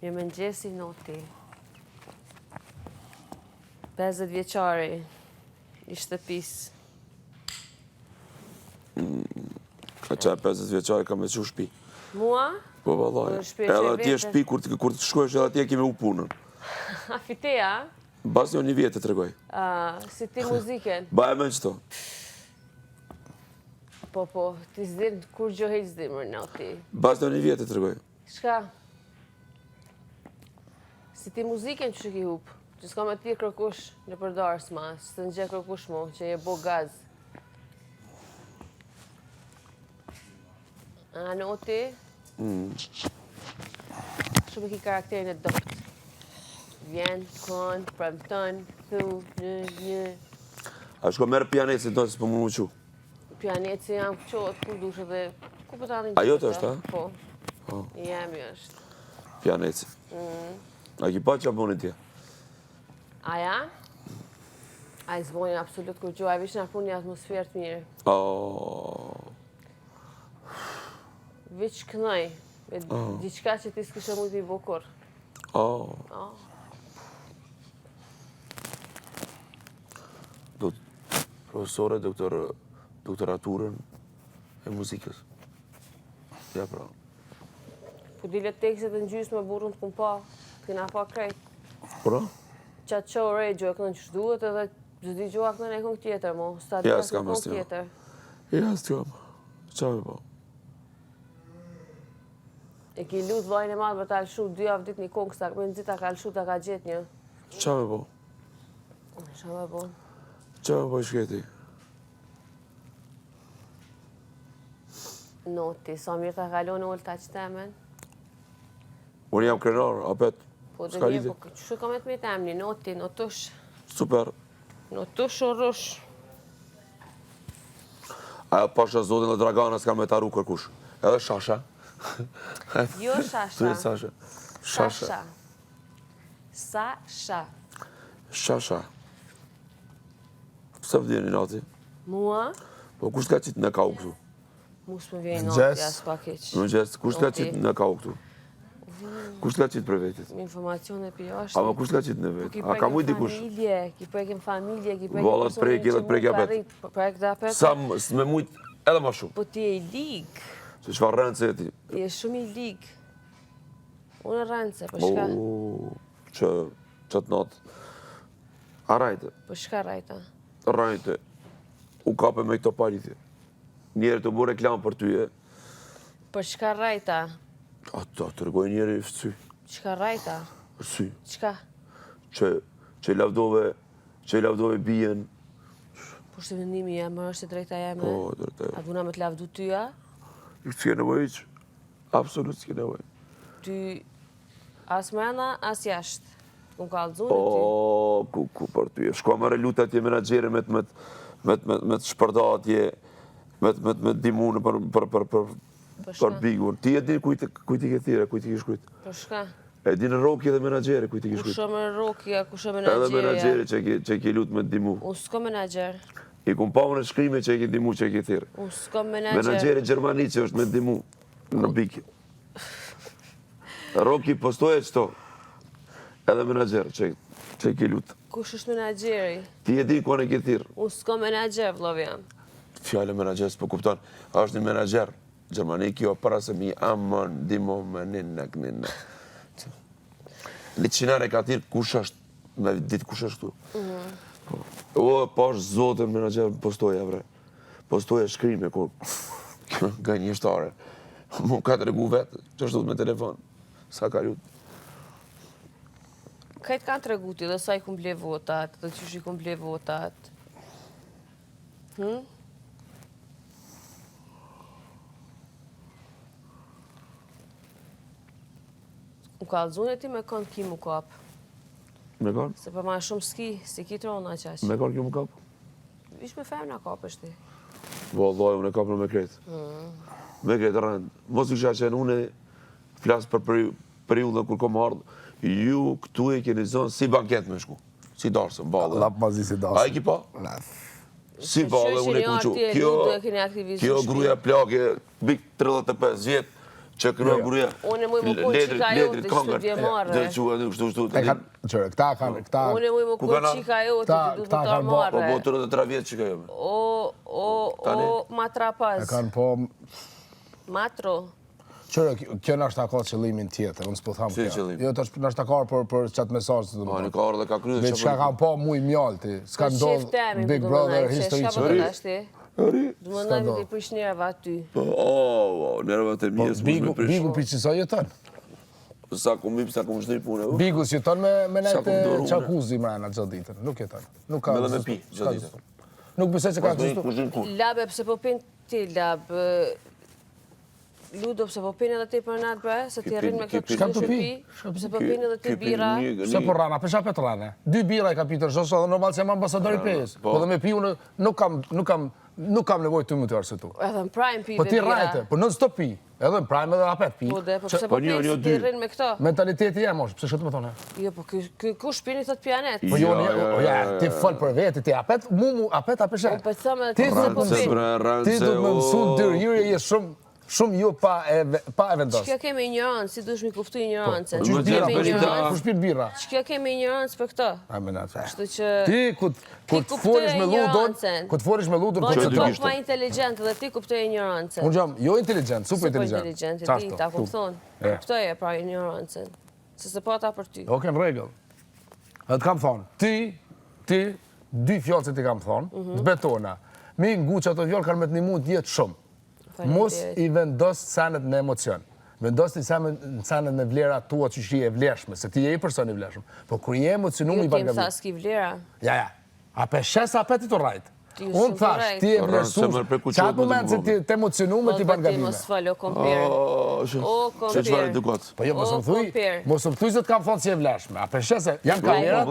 Mirëmëngjesi Noti. 50 vjeçari i shtëpisë. Ka qaj 50 vjeçari ka me që shpi. Mua? Po vallaj. Edhe atje shpi kur të shkosh edhe atje kemi u punën. A fiteja? Bas një vjetë të tregoj. Si ti muziken? Baje me qëto. Po, ti s'dim kur gjohej s'dim mërë Noti. Bas një vjetë të tregoj. Shka? Si ti muziken që ki hup? Që s'ka me ti kërkush në përdarës ma, që të nxë kërkush mo, që je bo gaz. A Noti? Shumë ki karakterin e dopt. Vjen, kon, premton, thu, një. A shko merë pianet se do të s'po më muqu. Pianet se jam qohet, kur dushe dhe... Ku për ta një A jote është, a? Po. Jemi është. Pianet se. A ki pa që a boni tje? Aja? A i zboni absolut kur gjo, a i vishë në pun një atmosferë të mirë. Vich kënoj, diqka që ti s'kishe mujtë i bukur. Profesore, doktoraturën e muzikës. Ja pra. Po dile tekstet e në gjysë me burën të kumpa, të kena pa krejt. Pra? Qatë qo rej gjo e kënë që shduhet edhe gjithi gjo a kënë e kënë tjetër, mo. Ja, s'kam as t'jom. Ja, s'kam. Qa me po? E ki lutë vajnë e madhë për ta lëshu 2 javë dit një kongë, s'ta këmë nëzita ka lëshu ta ka gjetë një. Qa me po? Qa me po? Qa me po i shketi? Noti, sa mirë ta kalonë ullë ta që temen? Unë jam krenar, apet. Po dhe mirë, po që ka me të me temni, Noti, notush. Super. Notush o rush. Aja pasha zotin dhe dragana s'ka me taru kërkush. Edhe Shasha. Jo Shasha. Sasha. Sasha. Sasha. Shasha. Pse vdjeni nati? Mua? Po kush ka qitë në kau këtu? Mu s'me vjej nati, as pa keq. Në gjes, kush ka qitë në kau këtu? Kush ka qitë për vetit? Informacione për jashtë. Ama kush ka qitë në vetit? A ka mujt dikush? Ki prekim familje, ki prekim Valat prek apet. Prek dhe apet. Sa me mujt edhe ma shumë. Po ti e i ligë. Se qëfar rëndëse e ti? Je shumë i ligë. Unë e rëndëse, për shka? Që të natë. A rajte? Për shka rajta? Rajte. U kape me këto palitje. Njerë të bu reklam për ty e. Për shka rajta? Ata, të rgoj njerë i fëtsy. Qka rajta? Fëtsy. Qka? Që i lavdove bijen. Po shtë vendimi jam, më është e drejta jam. Po, drejta jam. A duna me të lavdu tyja? S'ke nevoj që. Absolut s'ke nevoj. Ty as mrena, as jashtë. Unë ka alëzune ty? Ku për ty. Shko më reluta atje menagjere me të shpërda atje, me të dimune për bigur. Ti e din kujt i ke thire, kujt i ke shkujt. Për shka? E din roki dhe menagjere kujt i ke shkujt. Kusho me rokja, kusho menagjereja. Edhe menagjere që i ke lut me të dimu. Unë s'ko menagjer. I kum pa unë shkrime që i ke dimu që i ke thire. Unë s'ko menagjer. Menagjere Gjermani që është me të dimu në bikje. Roki postoje qëto. Edhe menagjer që i ke lut. Kush është menagjeri? Ti e di kone ke thirë. Unë s'ko menagjer, vlovjan. Fjale menagjer s'po kupton. është një menagjer. Gjermani kjo para se mi amon, dimo me ninnak. Liqinare ka thirë kush është, me ditë kush është tu. O, pash zotën menagjer postoja, bre. Postoja shkrime, kur nga njështare. Mu ka të regu vetë, që është me telefon. Sa ka lutë. Kajtë kanë të regu ti dhe sa i kumble votat, dhe qysh i kumble votat? Më ka alëzune ti me kanë ki mu kapë. Me kanë? Se për ma shumë s'ki, si ki trona qashë. Me kanë kjo më kapë? Ish me femna kapë është ti. Vallaj, unë e kapë në me kretë. Me kretë rëndë. Mos i kisha qenë unë flasë për periullën kur kom ardhë. Ju këtu e keni zonë si banket me shku. Si darsën, balë. Lapë mazi si darsën. A i ki pa? Si balë, unë e ku që. Kjo gruja plake, bik 35 vjetë, Që kënë gruja. Unë e muj më po qika jote që të djemarë. Dhe që në kështu. Këta kanë... Unë e muj më po qika jote që të të marë. Po po të 3 vjetë qika jote. O, matrapaz. E kanë po... Matro. Qërë, kjo nështë ta ka qëllimin tjetër, unë s'po thamë kjo. Jo, nështë ta ka për qatë mesazh të Ma, në ka orë dhe ka kryet. Dhe qka kanë po muj mjallë ti, s'ka ndodhë Big Brother history që Dë më nëjmë të prish njerëve aty. Njerëve të mjesë më me prish. Bigu për që sa jeton? Sa ku mip, sa ku më shtëri punë. Bigu si jeton me nejtë qakuzi mrena gjatë ditën, nuk jeton. Me dhe me pi gjatë ditën. Nuk bëse që ka qështu. Labe, pëse po pinë ti, Labë, Ludo, pëse po pinë edhe ti për natë, bre, se ti rrinë me këtë Shka të pi? Pëse po pinë edhe ti bira. Se po rana, pesha pet rane. 2 bira i ka pitër shosë, dhe normal që jam ambasador i pejës. Po dhe me pi unë nuk kam nevoj 2 minutë se tu. Edhe në prime pi Po ti rajte, po non stop pi. Edhe në prime edhe apet pi. Po dhe, po pëse po pinë se ti rrinë me këto. Mentaliteti jem është, pëse shëtë me thone? Jo, po kush pini thot pjanet? Po jo, ti fol për veti, ti apet, mu apet apeshe. Po pëse me ti se po pinë. Ti du me mësu dërhyrje je shumë ju pa e vendos. Që kjo kemi ignorancë, si dush mi kuftu ignorancën. Kush pir bira? Që kjo kemi ignorancë për këto. Kështu që... Ti, ku të forish me ludon, Po që top ma inteligent dhe ti kuptoj ignorancën. Unë gjam, jo inteligent, super inteligent. Super inteligent, ti, ta kumë thonë. Kuptoj e pra ignorancën. Se se po ta për ty. Oke, në regull. Dhe të kam thonë, ti, 2 fjallë që ti kam thonë, të betona. Mi ngu që ato fjallë kanë me të një mund jetë shumë. Mos i vendos senet në emocion. Vendos i senet në vlera tua që shi e vlerëshme, se ti je i person i vlerëshme. Po kur je emocionum i bangavit. Jo, kemë s'ki vlera. Ja. A pe shes apet i të rajt. Unë thash, ti e vlerësus. Qatë moment që ti të emocionum e ti bangavime. Mos falë, o kompir. O kompir. Që qëfar e dukot? Po jo, mos më thuj se të kam thonë që e vlerëshme. A pe shes e, janë kamerat?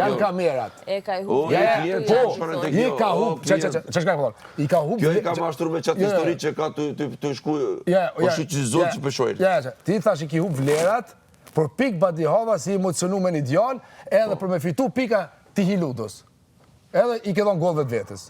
Janë kamerat. E ka i hup. I ka hup, që shka e thonë? I ka hup. Kjo i ka mashtru me qatë histori që ka të shku, po shi që zotë që pëshojnë. Ti thash i ki hup vlerat, për pik badihava si emocionu me një djallë, edhe për me fitu pika ti hiludos. Edhe i ke dhonë gol vetës.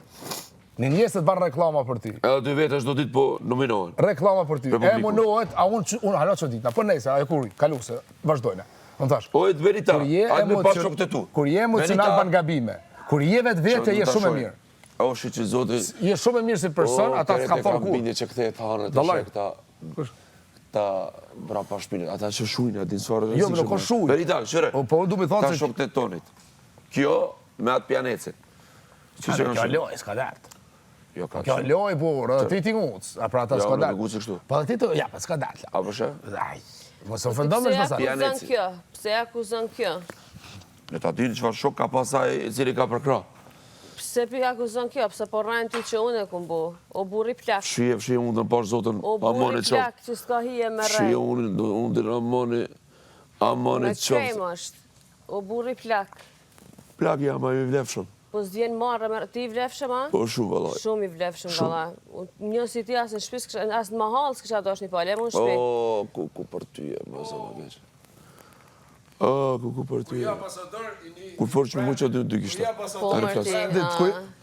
Një njësët banë reklama për ti. Edhe 2 vetës do ditë po nominohen. Reklama për ti. E monohet, a unë halo që ditëna, për nejse, ajo kuri, kalu se, vazhdojnë. Unë thash. O, e të verita, ajtë me pas shok të tu. Kur je emocional banë gabime, kur je vetë je shumë e mirë. O, shi që zotë... Je shumë e mirë si person, ata s'kam thonë kur. O, kërët e kam bindje që këte e të hanët, të shek ta bra pa shpinë, ata që shujnë, atin sfarë dhe jo, nuk o shujnë. Verita, shire, ta se... shok të tonit. Kjo me atë pjanecin. Kjo loj, s'ka dartë. Jo, ka kjo loj, por, ti ti ngucë, a pra ta s'ka dartë. Ja, në gucë kështu. Pa dhe ti të, ja, pa s'ka dartë. A përshë? Aj, mos o fëndom me shpasat. Pse akuzon kjo? Në ta dini qëfar shok ka pasaj e cili ka përkra. Pse pi akuzon kjo? Pse po rajnë ty që unë e këmë bo? O buri plak. Shije unë të pash zotën O buri plak që s'ka hije me rejnë. Shije unë të amoni qoftë. Me krem është. O buri plak. Plak jam a i vlefshëm. Po s'djen marrë, ti i vlefshëm, a? Po shumë, valaj. Shumë i vlefshëm, valaj. Një si ti asë në shpis, asë në mahal s'kësha dosh një pale, e mu në shpi. O, ku për ty e, më zë më keqë. O, ku për ty e. Kur forë që mu që dy kishtë. Po, Martina.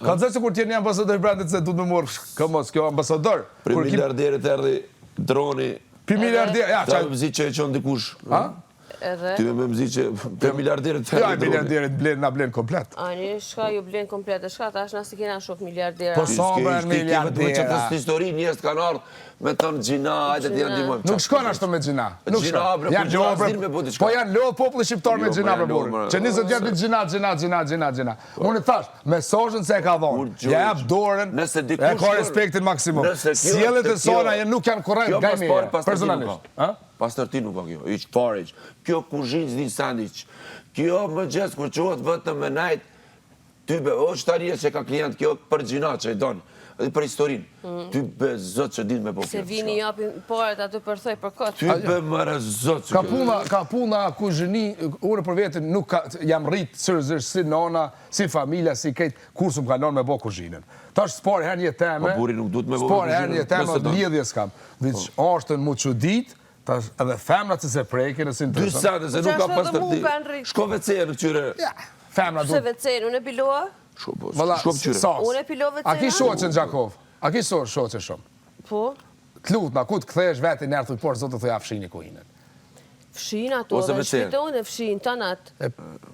Ka të zërë që kur t'jeni ambasador i brandit se du të me morë, këmos, kjo ambasador. Për miliarderit erdi droni. Për miliarderit, ja, ta më zi që e qonë dikush. Ty me mëzi që për miliarderit të ja, miliarderit na blenë komplet. Ani, shka ju blenë komplet, shka ta është nësë kena shok miliardera. Po somër miliardera. Që të së histori njës të kanë ardhë me thëmë gjina, ajde të janë dimojmë. Nuk shkon ashtu me gjina. Gjina, bre, po gjina zdirë me bodi shka. Po janë lodhë popullë shqiptar me gjina, bre, burë. Që 20 vjetë gjina. Unë të thash, mesazhin se e ka dhonë. Ja jap dorën, e ka respektin maksimum. Sjellet e sona nuk janë korrekt nga i mire, personalisht. Pastor ti nuk ka kjo, iq pariq, kjo kuzhinë zdi sandiq, kjo më gjesë kur qohet vëtëm me najt, ty be, o qëtarje që ka klient kjo për gjina që e donë, edhe për historinë, ty be zot që din me po se vini japin paret aty përthoj për këtë. Ty be mërë zot që ka puna kuzhini, unë për vetën nuk jam rritë sërëzër si nona, si familja, si kejtë, kur së më kanon me bo kuzhinën. Ta është spari herë një teme, spari herë një teme, lidhje s'kam, vëq ashtën mu që ditë, edhe femrat që se prejke në sinë të rësën. 2 sate, se nuk ka pas të rëti. Shko veceje në këtyre. Femrat du. Se veceje, unë e piloa? Shko këtyre. Unë e pilo veceje? A ki shoqe në Gjakov? A ki shoqe shumë? Po? t'lutna, ku t'kthesh veti nërë thuj, por zotë thuj a fshini kuhinën. Fshin ato Ose dhe me sen. shpitohen e fshin, tanat.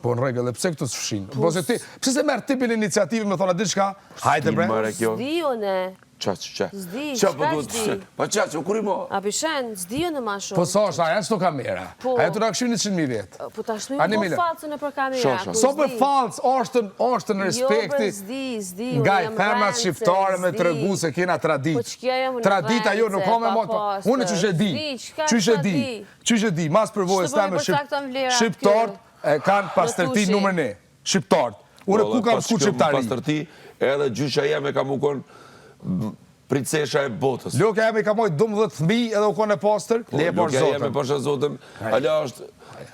Po në rregull, e pse këtu s'fshin? Po se ti, pse se merr tipin iniciativë me thonë diçka? Hajde bre. Mare kjo. Zdijo ne. Qa. Zdi, Qa po çka duhet zdi? të pa qa, kur i mo? A pishen, zdijo në ma shumë. Po sa është, aja s'to kamera. Po. Aja të na këshin 100.000 vetë. Po ta shmi Ani po Mile. falcën e për kamera. Shosha. So për falc, është në respekti. Zdi, Nga i femrat shqiptare me të rëgu se kena tradit. Po ç'kja jam në Tradita jo, nuk ka me pa mot. pastër. Unë që di. Që e di, mas përvojës Ç'të teme bëj për cakton vlerat shqiptarët e kanë pastërti tushi. numër 1. Shqiptarët. Unë ku kam shku shqiptari. Pastërti, edhe gjysha jeme ka mu kon princesha e botës. Loka jemi ka mojt 12 fëmijë edhe u kone pastër, le e por Loka jeme zotën. pasha zotëm, ala është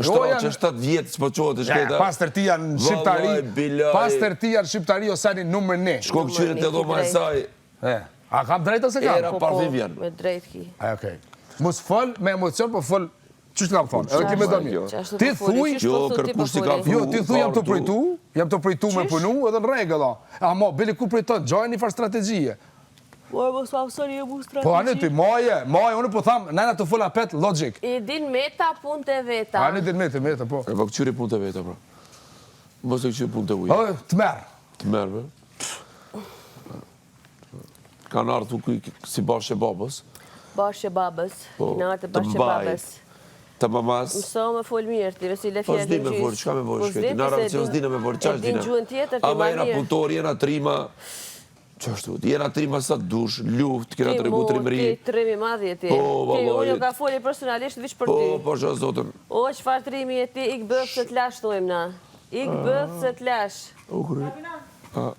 janë- që 7 vjetë s'po qohet e shketa. Pastërtia në shqiptari, Vallaj, bilaj. pastërtia në shqiptari o sani numër 1. Shko këqyre të dhoma e saj, A kam drejt ose kam? Era pa Vivian. Me drejt ki. Okej. Mos fol me emocion, po fol ç'është kam thonë. Edhe ti më do mirë. Qashtu Ti po foli, thuj, qysh Jo, po thot ti kërkush po si ka foli? jo, ti thuj jam të Vartu. pritu, me punu edhe në rregull. Amo, bili ku priton, gjojnë një farë strategjie. Po mos pa sori e bu Po ani ti, moje, unë po tham, nëna të full apet, logic. I din meta punë të veta. Ani din me, po. E po këqyre punë të veta, pra. Mos e këqyre punë të ujë. Të merë. Të merve. Kanë ardhur si bashkë e babës, Bashkë e babës. Po, Kinarë të të bashkë e mbaj. babës. të mamas. Mëso me fol mirë ti, vesi le Po fjalën s'di me folë, çka me folë shketi? Në racion s'di me folë, qash din dina? gjuhën tjetër ti Ama ma jena mirë. punëtor, jena trima, qashtu, jena trima sa dush, luft, kena të regu trimëri. Ti trimi madhje ti. Po, Ti vallaj. unë ka foli personalisht vish për Po, ty. po, shë zotën. O, çfarë trimi e ti, ik bëf se t'lash thojmë na. Ik bëf se t'lash. U kry.